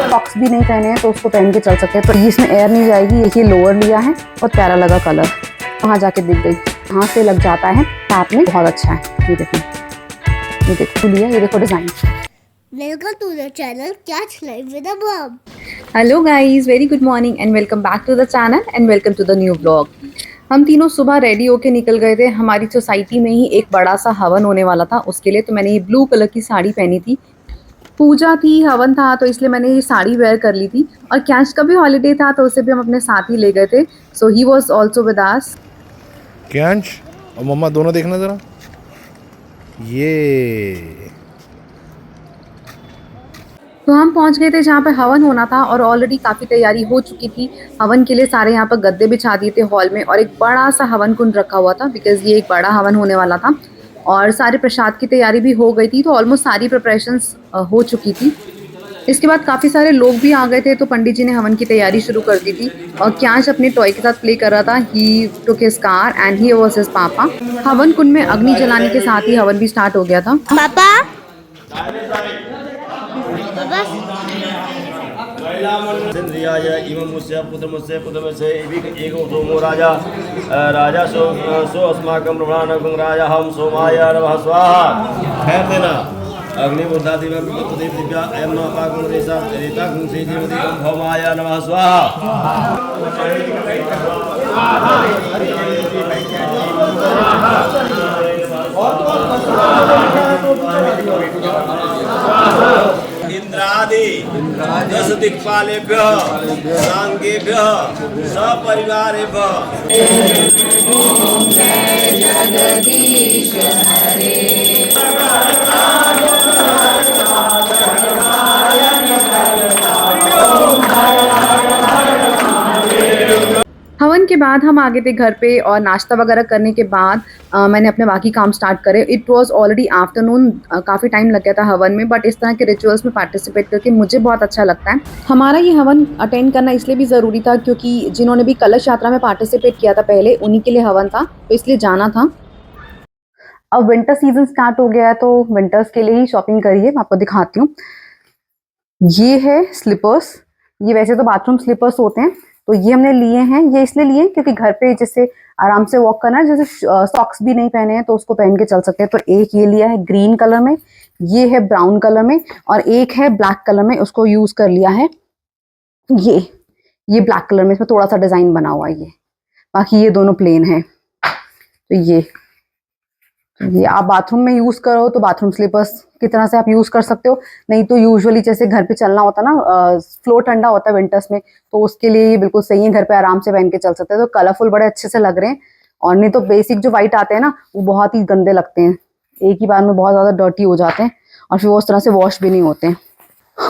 Socks भी नहीं पहने हैं तो उसको पहन के चल सकते हैं। तो इसमें एयर नहीं जाएगी। ये लोअर लिया है और प्यारा लगा कलर, वहाँ जाके दिख गई, हाथ से लग जाता है टैप में, बहुत अच्छा है। ये देखो, ये देखो लिया, ये देखो design. Welcome to the channel catch life with mom. Hello guys, very good morning and welcome back to the channel and welcome to the new vlog. हम तीनों सुबह रेडी होके निकल गए थे। हमारी सोसाइटी में ही एक बड़ा सा हवन होने वाला था, उसके लिए तो मैंने ये ब्लू कलर की साड़ी पहनी थी। पूजा थी, हवन था, तो इसलिए मैंने ये साड़ी वेयर कर ली थी। और कैश का भी हॉलीडे था तो उसे भी हम अपने साथ ही ले गए थे। So he was also with us. कैंच और मम्मा दोनों देखना जरा, ये तो हम पहुंच गए थे जहाँ पे हवन होना था और ऑलरेडी काफ़ी तैयारी हो चुकी थी। हवन के लिए सारे यहाँ पर गद्दे बिछा दिए थे हॉल में और एक बड़ा सा हवन कुंड रखा हुआ था, बिकॉज ये एक बड़ा हवन होने वाला था। और सारे प्रसाद की तैयारी भी हो गई थी, तो ऑलमोस्ट सारी प्रिपरेशंस हो चुकी थी। इसके बाद काफ़ी सारे लोग भी आ गए थे, तो पंडित जी ने हवन की तैयारी शुरू कर दी थी। और क्यांश अपने टॉय के साथ प्ले कर रहा था। He took his car and he was his papa. हवन कुंड में अग्नि जलाने के साथ ही हवन भी स्टार्ट हो गया था। पापा इंद्रियाय इमं मुस्य पुत्रमुस्य पुत्रमुस्य एको सोमो राजा राजा सो अस्माकं ब्रह्मणानकं राजा हम सोमाय नमः स्वाहा। खैर देना अग्निबुद्धादिव विपत्तिदेव दिव्या अयं नमः पाकं रेसा रेता गुंसे जीवदिकं भौमाय नमः स्वाहा। इंद्रादि 10 दिक्पालेभ्यः सांगेभ्यः सपरिवारेभ्यः। हवन के बाद हम आ गए थे घर पे और नाश्ता वगैरह करने के बाद मैंने अपने बाकी काम स्टार्ट करे। इट वाज ऑलरेडी आफ्टरनून, काफ़ी टाइम लग गया था हवन में, बट इस तरह के रिचुअल्स में पार्टिसिपेट करके मुझे बहुत अच्छा लगता है। हमारा ये हवन अटेंड करना इसलिए भी ज़रूरी था क्योंकि जिन्होंने भी कलश यात्रा में पार्टिसिपेट किया था पहले, उन्हीं के लिए हवन था, तो इसलिए जाना था। अब विंटर सीजन स्टार्ट हो गया है तो विंटर्स के लिए ही शॉपिंग करिए। मैं आपको दिखाती हूँ। ये है स्लीपर्स। ये वैसे तो बाथरूम स्लीपर्स होते हैं, तो ये हमने लिए हैं। ये इसलिए लिए क्योंकि घर पे जैसे आराम से वॉक करना है, जैसे सॉक्स भी नहीं पहने हैं तो उसको पहन के चल सकते हैं। तो एक ये लिया है ग्रीन कलर में, ये है ब्राउन कलर में, और एक है ब्लैक कलर में, उसको यूज कर लिया है। ये ब्लैक कलर में, इसमें थोड़ा सा डिजाइन बना हुआ है। ये बाकी ये दोनों प्लेन है। तो ये आप बाथरूम में यूज करो तो बाथरूम स्लीपर्स की तरह से आप यूज कर सकते हो। नहीं तो यूजुअली जैसे घर पे चलना होता है ना, फ्लोर ठंडा होता है विंटर्स में, तो उसके लिए ये बिल्कुल सही है, घर पे आराम से पहन के चल सकते हैं। तो कलरफुल बड़े अच्छे से लग रहे हैं। और नहीं तो बेसिक जो व्हाइट आते हैं ना, वो बहुत ही गंदे लगते हैं, एक ही बार में बहुत ज्यादा डर्टी हो जाते हैं और फिर वो उस तरह से वॉश भी नहीं होते हैं।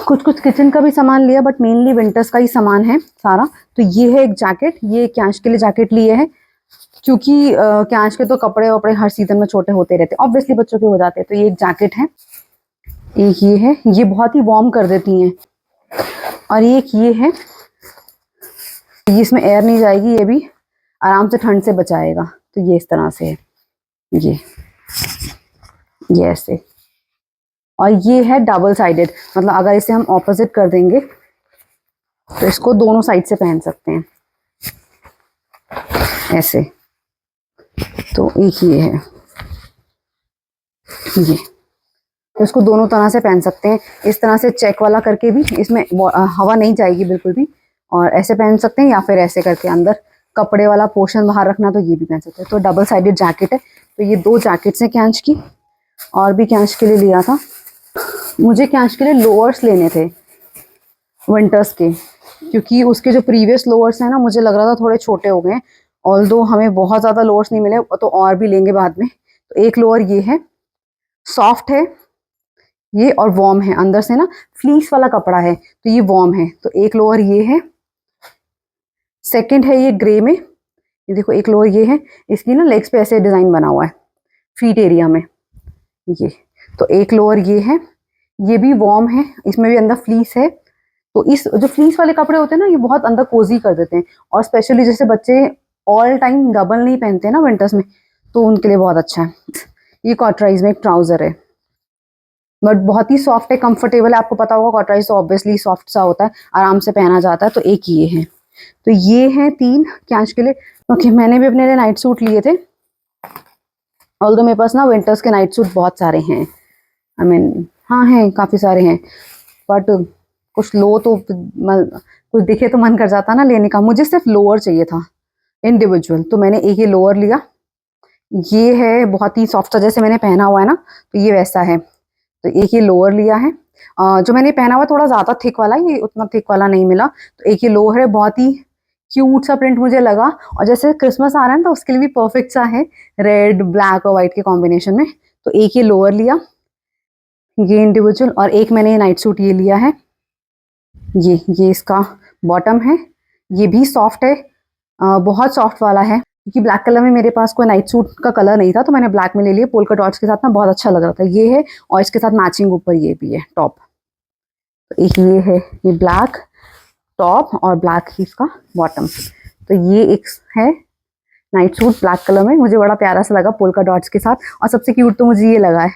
कुछ किचन का भी सामान लिया, बट मेनली विंटर्स का ही सामान है सारा। तो ये है एक जैकेट, ये कैश के लिए जैकेट लिए है क्योंकि कैश के तो कपड़े वपड़े हर सीजन में छोटे होते रहते हैं, ऑब्वियसली बच्चों के हो जाते हैं। तो ये एक जैकेट है, एक ये है, ये बहुत ही वार्म कर देती हैं। और एक ये है, ये इसमें एयर नहीं जाएगी, ये भी आराम से ठंड से बचाएगा। तो ये इस तरह से है, ये ऐसे। और ये है डबल साइडेड, मतलब अगर इसे हम ऑपोजिट कर देंगे तो इसको दोनों साइड से पहन सकते हैं ऐसे। तो एक ये है, ये तो इसको दोनों तरह से पहन सकते हैं। इस तरह से चेक वाला करके भी, इसमें हवा नहीं जाएगी बिल्कुल भी, और ऐसे पहन सकते हैं, या फिर ऐसे करके अंदर कपड़े वाला पोर्शन बाहर रखना, तो ये भी पहन सकते हैं। तो डबल साइडेड जैकेट है। तो ये 2 जैकेट्स हैं कैश की, और भी कैश के लिए लिया था। मुझे कैश के लिए लोअर्स लेने थे विंटर्स के, क्योंकि उसके जो प्रीवियस लोअर्स हैं ना, मुझे लग रहा था थोड़े छोटे हो गए हैं। ऑल्दो हमें बहुत ज़्यादा लोअर्स नहीं मिले, तो और भी लेंगे बाद में। तो एक लोअर ये है, सॉफ्ट है ये और वार्म है, अंदर से ना फ्लीस वाला कपड़ा है, तो ये वार्म है। तो एक लोअर ये है। सेकंड है ये ग्रे में, ये देखो एक लोअर ये है, इसकी ना लेग्स पे ऐसे डिज़ाइन बना हुआ है फीट एरिया में, ये। तो एक लोअर ये है, ये भी वार्म है, इसमें भी अंदर फ्लीस है। तो इस जो फ्लीस वाले कपड़े होते हैं ना, ये बहुत अंदर कोजी कर देते हैं, और स्पेशली जैसे बच्चे ऑल टाइम डबल नहीं पहनते ना विंटर्स में, तो उनके लिए बहुत अच्छा है। ये कॉटराइज में एक ट्राउजर है, बट बहुत ही सॉफ्ट है, कंफर्टेबल है। आपको पता होगा कॉटराइज तो ऑब्वियसली सॉफ्ट सा होता है, आराम से पहना जाता है। तो एक ये है, तो ये है 3 कैंच के लिए। ओके, मैंने भी अपने लिए नाइट सूट लिए थे, ऑल्दो मेरे पास ना विंटर्स के नाइट सूट बहुत सारे हैं, आई मीन हाँ हैं, काफ़ी सारे हैं, बट कुछ लो तो कुछ दिखे तो मन कर जाता ना लेने का। मुझे सिर्फ लोअर चाहिए था इंडिविजुअल, तो मैंने एक ये लोअर लिया। ये है बहुत ही सॉफ्ट सा, जैसे मैंने पहना हुआ है ना, तो ये वैसा है। तो एक ये लोअर लिया है, जो मैंने पहना हुआ है थोड़ा ज़्यादा थिक वाला, ये उतना थिक वाला नहीं मिला। तो एक ये लोअर है, बहुत ही क्यूट सा प्रिंट मुझे लगा, और जैसे क्रिसमस आ रहा है तो उसके लिए भी परफेक्ट सा है, रेड ब्लैक और वाइट के कॉम्बिनेशन में। तो एक ये लोअर लिया, ये इंडिविजुअल, और एक मैंने ये नाइट सूट ये लिया है। ये इसका बॉटम है, ये भी सॉफ्ट है, बहुत सॉफ्ट वाला है, क्योंकि ब्लैक कलर में मेरे पास कोई नाइट सूट का कलर नहीं था, तो मैंने ब्लैक में ले लिया। पोल्का डॉट्स के साथ ना बहुत अच्छा लग रहा था। ये है, और इसके साथ मैचिंग ऊपर ये भी है टॉप। तो एक ये है, ये ब्लैक टॉप और ब्लैक ही इसका बॉटम। तो ये एक है नाइट सूट ब्लैक कलर में, मुझे बड़ा प्यारा सा लगा पोल्का डॉट्स के साथ। और सबसे क्यूट तो मुझे ये लगा है,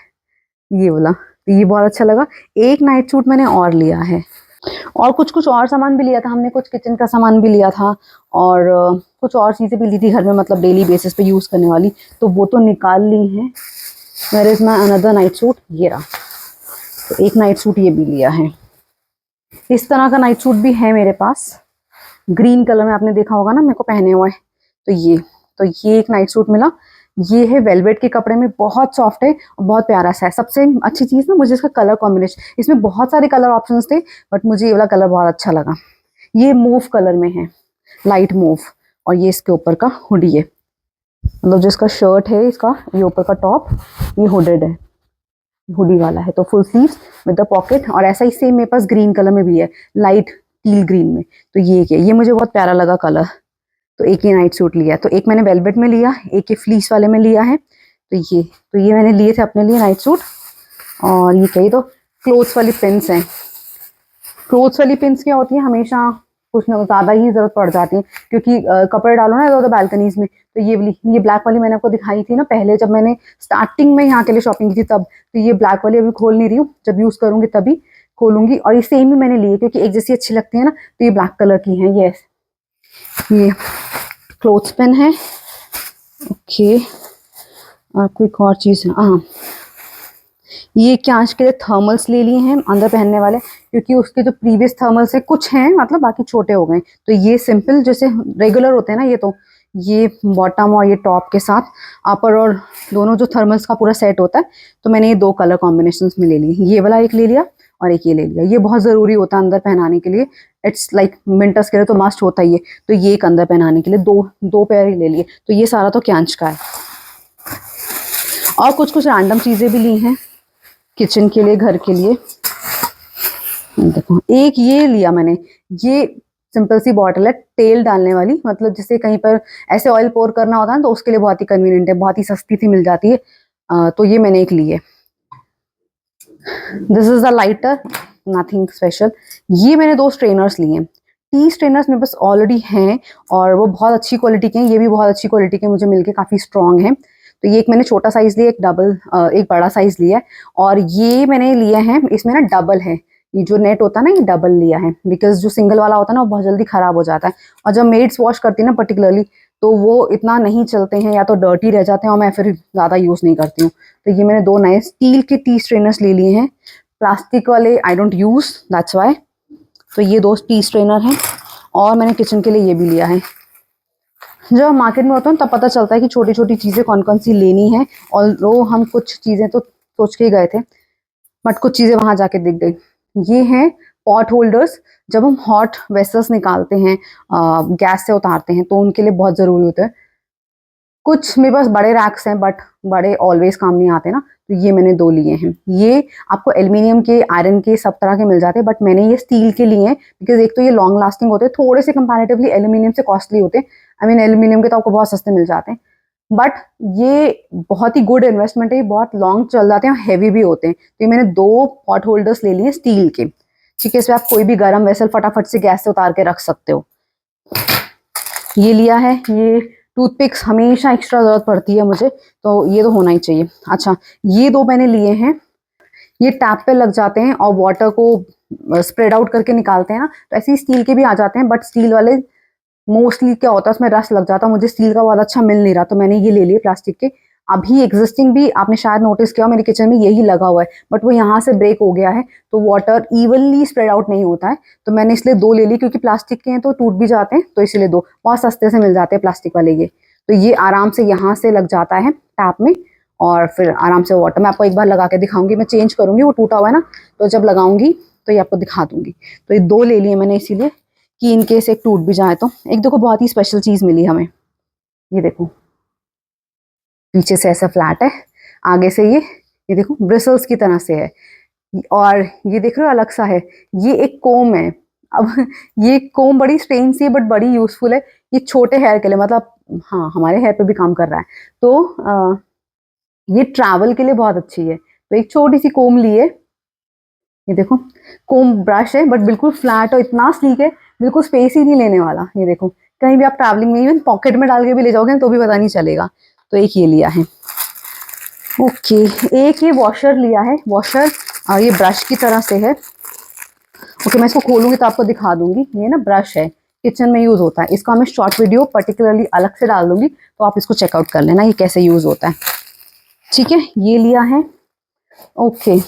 ये वाला, तो ये बहुत अच्छा लगा। एक नाइट सूट मैंने और लिया है, और कुछ और सामान भी लिया था हमने, कुछ किचन का सामान भी लिया था, और कुछ और चीज़ें भी ली थी घर में, मतलब डेली बेसिस पे यूज़ करने वाली, तो वो तो निकाल ली है। Where is my another night suit, ये रहा। तो एक नाइट सूट ये भी लिया है, इस तरह का नाइट सूट भी है मेरे पास, ग्रीन कलर में, आपने देखा होगा ना मेरे को पहने हुए। तो ये एक नाइट सूट मिला। ये है वेलवेट के कपड़े में, बहुत सॉफ्ट है और बहुत प्यारा सा है। सबसे अच्छी चीज़ ना मुझे इसका कलर कॉम्बिनेशन, इसमें बहुत सारे कलर ऑप्शंस थे, बट मुझे ये वाला कलर बहुत अच्छा लगा। ये मूव कलर में है, लाइट मूव, और ये इसके ऊपर का हुडी है, मतलब जिसका शर्ट है इसका, ये ऊपर का टॉप ये हुडेड है, हुडी वाला है। तो full sleeves with the pocket, और ऐसा ही सेम मेरे पास ग्रीन कलर में भी है, लाइट टील ग्रीन में। तो ये मुझे बहुत प्यारा लगा कलर। तो एक ही नाइट सूट लिया, तो एक मैंने वेलवेट में लिया, एक ये फ्लीस वाले में लिया है। तो ये मैंने लिए थे अपने लिए नाइट सूट। और ये कही तो क्लोथ्स वाली पिन्स हैं। क्लोथ्स वाली पिन्स क्या होती है, हमेशा कुछ ना ज़्यादा ही ज़रूरत पड़ जाती है, क्योंकि कपड़े डालो ना इधर बालकनीज में। तो ये ब्लैक वाली मैंने आपको दिखाई थी ना पहले, जब मैंने स्टार्टिंग में यहाँ के लिए शॉपिंग की थी तब। तो ये ब्लैक वाली अभी खोल नहीं रही हूँ, जब यूज़ करूँगी तभी खोलूँगी। और ये सेम ही मैंने लिए, क्योंकि एक जैसी अच्छी लगती है ना, तो ये ब्लैक कलर की है। ये क्लोथ्स पेन है। ओके, और कोई और चीज़ है, हाँ, ये कैंच के लिए थर्मल्स ले लिए हैं अंदर पहनने वाले, क्योंकि उसके जो प्रीवियस थर्मल्स है कुछ हैं, मतलब बाकी छोटे हो गए। तो ये सिंपल जैसे रेगुलर होते हैं ना, ये बॉटम और ये टॉप के साथ अपर और दोनों जो थर्मल्स का पूरा सेट होता है। तो मैंने ये 2 कलर कॉम्बिनेशंस में ले लिए, ये वाला एक ले लिया और एक ये ले लिया। ये बहुत ज़रूरी होता है अंदर पहनाने के लिए, इट्स लाइक विंटर्स के लिए तो मस्ट होता ही है। तो ये एक अंदर पहनाने के लिए दो पेयर ही ले लिए। तो ये सारा तो कैंच का है, और कुछ रैंडम चीज़ें भी ली हैं किचन के लिए, घर के लिए। देखो, एक ये लिया मैंने, ये सिंपल सी बॉटल है तेल डालने वाली, मतलब जिसे कहीं पर ऐसे ऑयल पोर करना होता है तो उसके लिए बहुत ही कन्वीनियंट है, बहुत ही सस्ती सी मिल जाती है। तो ये मैंने एक ली है। This is the lighter, nothing special. ये मैंने 2 स्ट्रेनर्स लिए हैं। टी स्ट्रेनर्स मेरे पास ऑलरेडी हैं, और वो बहुत अच्छी क्वालिटी के हैं। ये भी बहुत अच्छी क्वालिटी के मुझे मिलके काफ़ी स्ट्रॉन्ग है। तो ये एक मैंने छोटा साइज़ लिया, एक बड़ा साइज़ लिया है, और ये मैंने लिया है, इसमें ना डबल है। ये जो नेट होता है ना, ये डबल लिया है, बिकॉज जो सिंगल वाला होता है ना वो बहुत जल्दी ख़राब हो जाता है, और जब मेड्स वॉश करती है ना पर्टिकुलरली, तो वो इतना नहीं चलते हैं, या तो डर्टी रह जाते हैं, और मैं फिर ज़्यादा यूज़ नहीं करती हूँ। तो ये मैंने 2 नए स्टील के टी स्ट्रेनर्स ले लिए हैं। प्लास्टिक वाले I don't use, that's why. तो ये 2 टी स्ट्रेनर हैं, और मैंने किचन के लिए ये भी लिया है। जब हम मार्केट में होते हैं तब पता चलता है कि छोटी छोटी चीज़ें कौन कौन सी लेनी है, और वो हम कुछ चीज़ें तो सोच के ही गए थे, बट कुछ चीज़ें वहाँ जाके दिख गई। ये हैं पॉट होल्डर्स, जब हम हॉट वेसल्स निकालते हैं, गैस से उतारते हैं, तो उनके लिए बहुत ज़रूरी होता है। कुछ मेरे पास बड़े रैक्स हैं, बट बड़े ऑलवेज काम नहीं आते ना, तो ये मैंने 2 लिए हैं। ये आपको एल्युमिनियम के, आयरन के, सब तरह के मिल जाते हैं, बट मैंने ये स्टील के लिए हैं, बिकॉज एक तो ये लॉन्ग लास्टिंग होते हैं, थोड़े से कंपैरेटिवली एल्युमिनियम से कॉस्टली होते हैं। आई मीन एल्युमिनियम के तो आपको बहुत सस्ते मिल जाते हैं, बट ये बहुत ही गुड इन्वेस्टमेंट है, ये बहुत लॉन्ग चल जाते हैं और हैवी भी होते हैं। तो ये मैंने 2 पॉट होल्डर्स ले लिए स्टील के, ठीक है। इसमें आप कोई भी गर्म वेसल फटाफट से गैस से उतार के रख सकते हो। ये लिया है, ये टूथपिक्स हमेशा एक्स्ट्रा ज़रूरत पड़ती है मुझे, तो ये तो होना ही चाहिए। अच्छा, ये 2 मैंने लिए हैं, ये टैप पे लग जाते हैं और वाटर को स्प्रेड आउट करके निकालते हैं ना, तो ऐसे ही स्टील के भी आ जाते हैं, बट स्टील वाले मोस्टली क्या होता है उसमें रस लग जाता है, मुझे स्टील का बहुत अच्छा मिल नहीं रहा, तो मैंने ये ले लिए प्लास्टिक के। अभी एग्जिस्टिंग भी आपने शायद नोटिस किया मेरे किचन में यही लगा हुआ है, बट वो यहाँ से ब्रेक हो गया है, तो वाटर इवनली स्प्रेड आउट नहीं होता है, तो मैंने इसलिए 2 ले ली, क्योंकि प्लास्टिक के हैं तो टूट भी जाते हैं, तो इसलिए 2 बहुत सस्ते से मिल जाते हैं प्लास्टिक वाले ये। तो ये आराम से यहाँ से लग जाता है टैप में, और फिर आराम से वाटर, मैं आपको एक बार लगा के दिखाऊंगी, मैं चेंज करूंगी, वो टूटा हुआ है ना, तो जब लगाऊंगी तो ये आपको दिखा दूंगी। तो ये 2 ले लिए मैंने इसीलिए कि इनकेस एक टूट भी जाए तो। एक देखो बहुत ही स्पेशल चीज मिली हमें, ये देखो पीछे से ऐसा फ्लैट है, आगे से ये देखो ब्रिसल्स की तरह से है, और ये देख रहे हो अलग सा है, ये एक कोम है। अब ये कोम बड़ी स्ट्रेंज सी है बट बड़ी यूजफुल है, ये छोटे हेयर के लिए, मतलब हाँ हमारे हेयर पे भी काम कर रहा है, तो ये ट्रैवल के लिए बहुत अच्छी है। तो एक छोटी सी कोम ली है, ये देखो कोम ब्रश है बट बिल्कुल फ्लैट और इतना स्लीक है, बिल्कुल स्पेस ही नहीं लेने वाला। ये देखो कहीं भी आप ट्रैवलिंग में इवन पॉकेट में डाल के भी ले जाओगे तो भी पता नहीं चलेगा। तो एक ये लिया है, ओके। एक ये वॉशर लिया है, वॉशर ये ब्रश की तरह से है, ओके। मैं इसको खोलूंगी तो आपको दिखा दूंगी। ये ना ब्रश है, किचन में यूज होता है, इसका मैं शॉर्ट वीडियो पर्टिकुलरली अलग से डाल दूंगी, तो आप इसको चेकआउट कर लेना ये कैसे यूज होता है, ठीक है। ये लिया है, ओके।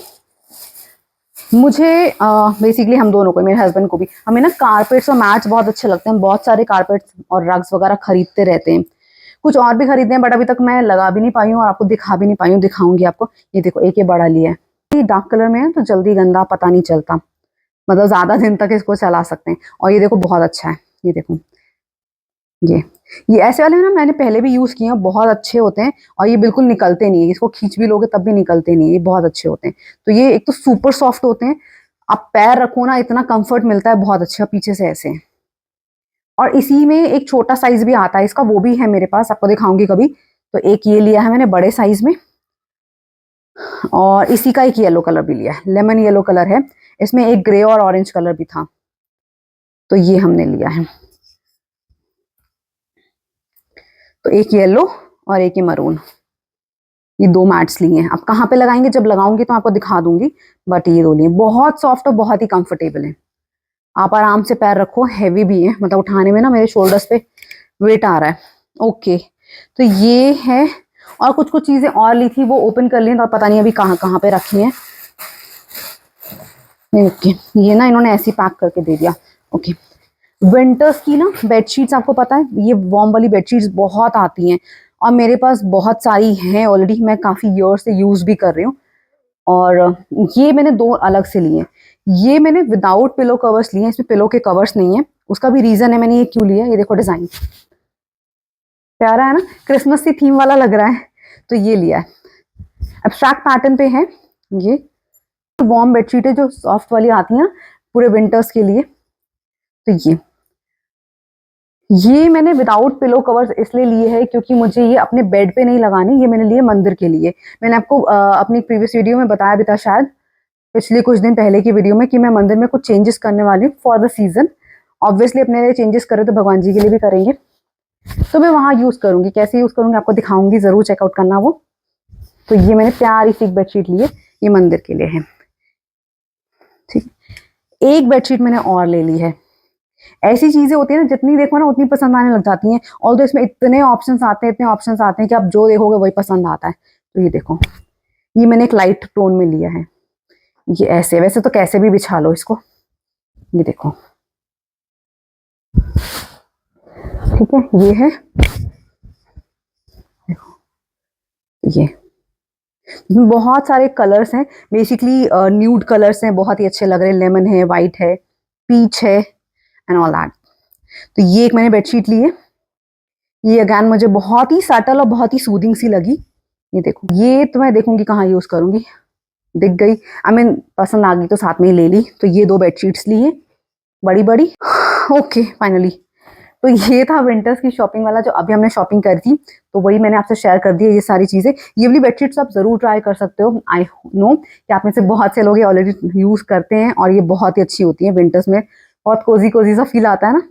मुझे बेसिकली हम दोनों को, मेरे हस्बैंड को भी, हमें ना कारपेट्स और मैट्स बहुत अच्छे लगते हैं, बहुत सारे कारपेट्स और रग्स वगैरह खरीदते रहते हैं, कुछ और भी खरीदते हैं बट अभी तक मैं लगा भी नहीं पाई हूँ और आपको दिखा भी नहीं पाई हूँ, दिखाऊंगी आपको। ये देखो एक ये बड़ा लिया है, ये डार्क कलर में है तो जल्दी गंदा पता नहीं चलता, मतलब ज्यादा दिन तक इसको चला सकते हैं। और ये देखो बहुत अच्छा है, ये देखो ये ऐसे वाले ना मैंने पहले भी यूज किए हैं, बहुत अच्छे होते हैं और ये बिल्कुल निकलते नहीं है, इसको खींच भी लोगे तब भी निकलते नहीं है, ये बहुत अच्छे होते हैं। तो ये एक तो सुपर सॉफ्ट होते हैं, आप पैर रखो ना इतना कंफर्ट मिलता है, बहुत अच्छा पीछे से ऐसे। और इसी में एक छोटा साइज भी आता है इसका, वो भी है मेरे पास, आपको दिखाऊंगी कभी। तो एक ये लिया है मैंने बड़े साइज में, और इसी का एक येलो कलर भी लिया है, लेमन येलो कलर है, इसमें एक ग्रे और ऑरेंज कलर भी था, तो ये हमने लिया है। तो एक येलो और एक ये मरून, ये 2 मैट्स लिए हैं। अब कहाँ पे लगाएंगे जब लगाऊंगी तो आपको दिखा दूंगी, बट ये 2 लिए, बहुत सॉफ्ट और बहुत ही कंफर्टेबल है, आप आराम से पैर रखो, हैवी भी है, मतलब उठाने में ना मेरे शोल्डर्स पे वेट आ रहा है, ओके। तो ये है, और कुछ कुछ चीजें और ली थी वो ओपन कर ली, तो पता नहीं अभी कहाँ कहाँ पे रखी हैं, ओके। ये ना इन्होंने ऐसी पैक करके दे दिया, ओके। विंटर्स की ना बेडशीट्स, आपको पता है ये वार्म वाली बेडशीट्स बहुत आती हैं, और मेरे पास बहुत सारी हैं ऑलरेडी, मैं काफ़ी ईयर से यूज़ भी कर रही हूँ। और ये मैंने 2 अलग से लिए, ये मैंने विदाउट पिलो कवर्स लिए हैं, इसमें पिलो के कवर्स नहीं है, उसका भी रीज़न है मैंने ये क्यों लिया। ये देखो डिज़ाइन प्यारा है ना, क्रिसमस की थीम वाला लग रहा है, तो ये लिया है, एब्स्ट्रैक्ट पैटर्न पे है। ये वार्म बेडशीट है जो सॉफ्ट वाली आती है पूरे विंटर्स के लिए। तो ये मैंने विदाउट पिलो कवर्स इसलिए लिए है क्योंकि मुझे ये अपने बेड पे नहीं लगाने, ये मैंने लिए मंदिर के लिए। मैंने आपको अपनी प्रीवियस वीडियो में बताया भी था शायद, पिछले कुछ दिन पहले की वीडियो में, कि मैं मंदिर में कुछ चेंजेस करने वाली हूँ फॉर द सीजन। ऑब्वियसली अपने लिए चेंजेस करें तो भगवान जी के लिए भी करेंगे, तो मैं वहाँ यूज करूंगी, कैसे यूज करूंगी आपको दिखाऊंगी, जरूर चेकआउट करना वो। तो ये मैंने प्यारी सी बेडशीट ली है, ये मंदिर के लिए है, ठीक। एक बेडशीट मैंने और ले ली है, ऐसी चीजें होती है ना जितनी देखो ना उतनी पसंद आने लग जाती हैं, और तो इसमें इतने ऑप्शंस आते हैं कि आप जो देखोगे वही पसंद आता है। तो ये देखो, ये मैंने एक लाइट टोन में लिया है, ये ऐसे, वैसे तो कैसे भी बिछा लो इसको, ये देखो, ठीक है। ये है, देखो ये, इसमें बहुत सारे कलर्स हैं, बेसिकली न्यूड कलर्स हैं, बहुत ही अच्छे लग रहे हैं, लेमन है, वाइट है, पीच है एंड ऑल दैट। तो ये एक मैंने बेडशीट ली है, ये अगैन मुझे बहुत ही सटल और बहुत ही सूदिंग सी लगी। ये देखो, ये तो मैं देखूंगी कहाँ यूज करूंगी, दिख गई, आई मीन पसंद आ गई तो साथ में ही ले ली। तो ये 2 बेडशीट्स ली है बड़ी बड़ी, ओके फाइनली। तो ये था विंटर्स की शॉपिंग वाला जो अभी हमने शॉपिंग करी थी, तो वही मैंने आपसे शेयर कर दी है ये सारी चीजें। ये वाली बेडशीट्स आप जरूर ट्राई कर सकते हो, आई नो कि आप में से बहुत से लोग ये ऑलरेडी यूज करते हैं और ये बहुत ही अच्छी होती है विंटर्स में, बहुत कोजी कोजी सा फील आता है ना।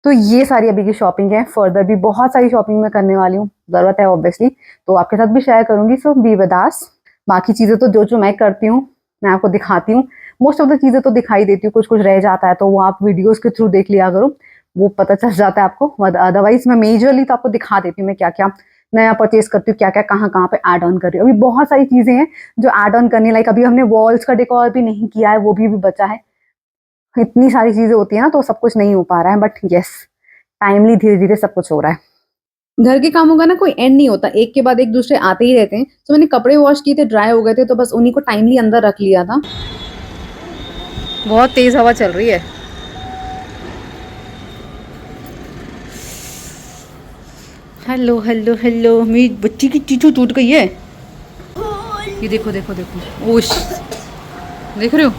तो ये सारी अभी की शॉपिंग है, फर्दर भी बहुत सारी शॉपिंग मैं करने वाली हूँ, जरूरत है ऑब्वियसली, तो आपके साथ भी शेयर करूंगी, सो बी विद अस। बाकी चीजें तो जो मैं करती हूँ मैं आपको दिखाती हूँ। मोस्ट ऑफ द चीज़ें तो दिखाई देती हूँ, कुछ कुछ रह जाता है तो वो आप वीडियोस के थ्रू देख लिया करो, वो पता चल जाता है आपको। अदरवाइज मैं मेजरली तो आपको दिखा देती हूँ मैं क्या क्या नया परचेज करती हूँ, क्या क्या कहाँ कहाँ पे ऐड ऑन कर रही हूँ। अभी बहुत सारी चीज़ें हैं जो ऐड ऑन करने लाइक, अभी हमने वॉल्स का डेकोर भी नहीं किया है, वो भी बचा है। इतनी सारी चीज़ें होती है ना, तो सब कुछ नहीं हो पा रहा है, बट यस टाइमली धीरे धीरे सब कुछ हो रहा है। घर के कामों का ना कोई एंड नहीं होता, एक के बाद एक दूसरे आते ही रहते हैं। तो मैंने कपड़े वॉश किए थे, ड्राई हो गए थे, तो बस उन्हीं को टाइमली अंदर रख लिया था। बहुत तेज हवा चल रही है। हेलो हेलो हेलो, मेरी बच्ची की चीचू टूट गई है। ये देखो देखो देखो, ओश देख रहे हो,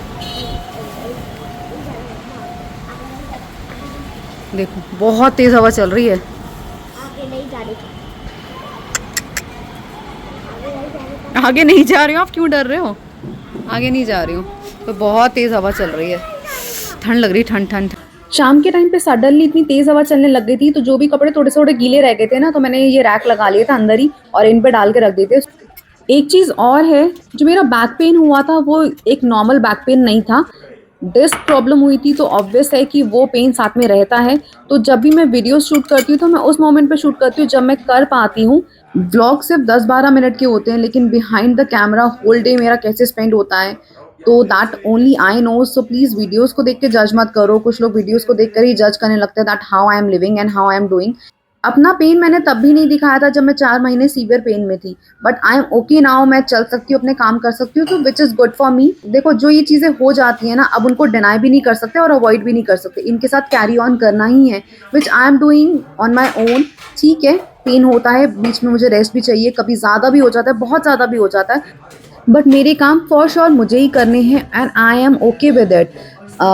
देखो बहुत तेज हवा चल रही है। आगे नहीं जा रही, आगे नहीं जा रही हो आप, क्यों डर रहे हो? आगे नहीं जा रही हूँ, तो बहुत तेज हवा चल रही है, ठंड लग रही, ठंड ठंड। शाम के टाइम पे सडनली इतनी तेज हवा चलने लग गई थी, तो जो भी कपड़े थोड़े थोड़े गीले रह गए थे ना, तो मैंने ये रैक लगा लिया था अंदर ही और इन पे डाल के रख देते। एक चीज़ और है, जो मेरा बैक पेन हुआ था वो एक नॉर्मल बैक पेन नहीं था, डिस्क प्रॉब्लम हुई थी, तो ऑब्वियस है कि वो पेन साथ में रहता है। तो जब भी मैं वीडियो शूट करती हूँ तो मैं उस मोमेंट पे शूट करती हूँ जब मैं कर पाती हूँ। व्लॉग सिर्फ 10-12 मिनट के होते हैं, लेकिन behind the camera whole day मेरा कैसे स्पेंड होता है, तो that only I know. So please videos को देख के जज मत करो। कुछ लोग वीडियोस को देख कर ही जज करने लगते हैं that how I am living and how I am doing. अपना पेन मैंने तब भी नहीं दिखाया था जब मैं 4 महीने सीवियर पेन में थी, but I am okay now. मैं चल सकती हूँ, अपने काम कर सकती हूँ, तो which is good for me. देखो जो ये चीज़ें हो जाती हैं ना, अब उनको डिनाई भी नहीं कर सकते और अवॉइड भी नहीं कर सकते, इनके साथ कैरी ऑन करना ही है, which I am doing on my own. ठीक है, पेन होता है, बीच में मुझे रेस्ट भी चाहिए, कभी ज़्यादा भी हो जाता है, बहुत ज़्यादा भी हो जाता है, बट मेरे काम फॉर श्योर मुझे ही करने हैं and I am okay with it.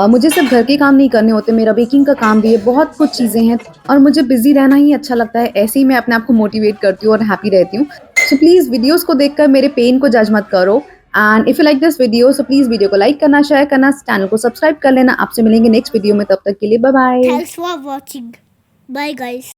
मुझे सिर्फ घर के काम नहीं करने होते, मेरा बेकिंग का काम भी है, बहुत कुछ चीज़ें हैं और मुझे बिजी रहना ही अच्छा लगता है। ऐसे ही मैं अपने आप को मोटिवेट करती हूँ और हैप्पी रहती हूँ। सो प्लीज़ वीडियोस को देखकर मेरे पेन को जज मत करो। And if you like this video, so please video को लाइक करना, शेयर करना, चैनल को सब्सक्राइब कर लेना। आपसे मिलेंगे नेक्स्ट वीडियो में, तब तक के लिए bye bye. Thanks for watching, bye guys.